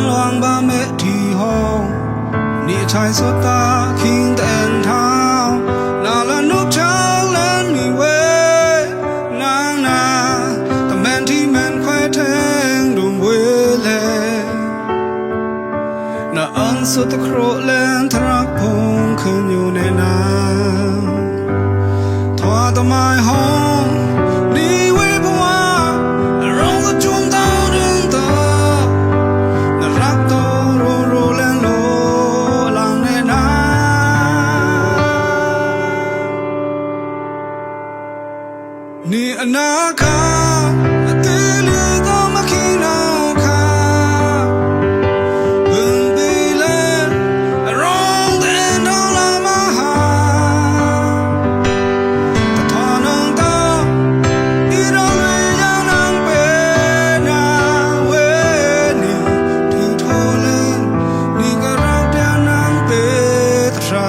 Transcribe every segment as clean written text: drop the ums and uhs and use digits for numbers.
loang ba mẹ thì hồng ni chai số ta khinh tên thao nào là nước trắng lên mi quê nang na tầm men thì men khoe thang đùm quê lệ na ân số ta khổ lên thrak phong khơi nhiều nè na thoa tầm mai hồng đi quê qua rong ta chung tao đứng ta na rak to ro lên lo lang nè na ni anaka atili to makina ka bile rong den dong la ma ha ta thonong ta i rong le yang nang pe na we ni tu tho len ni ka rao ta nang pe tra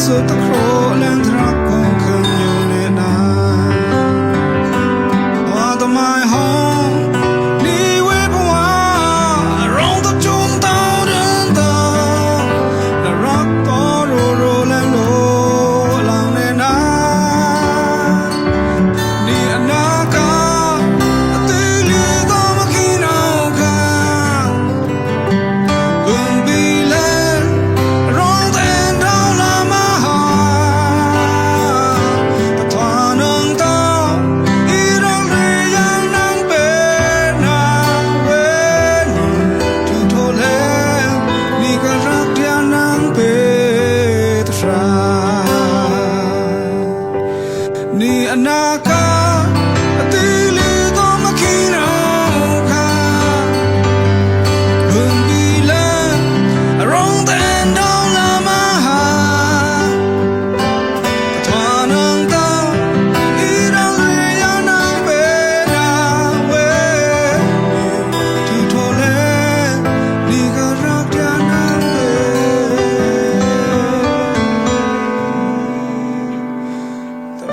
so ta khro lên thrak phong khơi nhiều nè na hoa ta mai hồng đi quê qua rong ta chung tao đến tao là rak to ro lên lo lang nè na ni anaka atili to makina ka bile rong den dong la ma ni anaka atili to makina ka bile rong den dong la ma ha thwa nang tao i rong le ya nang pe na we tu tho le ni ka rak ya nang pe the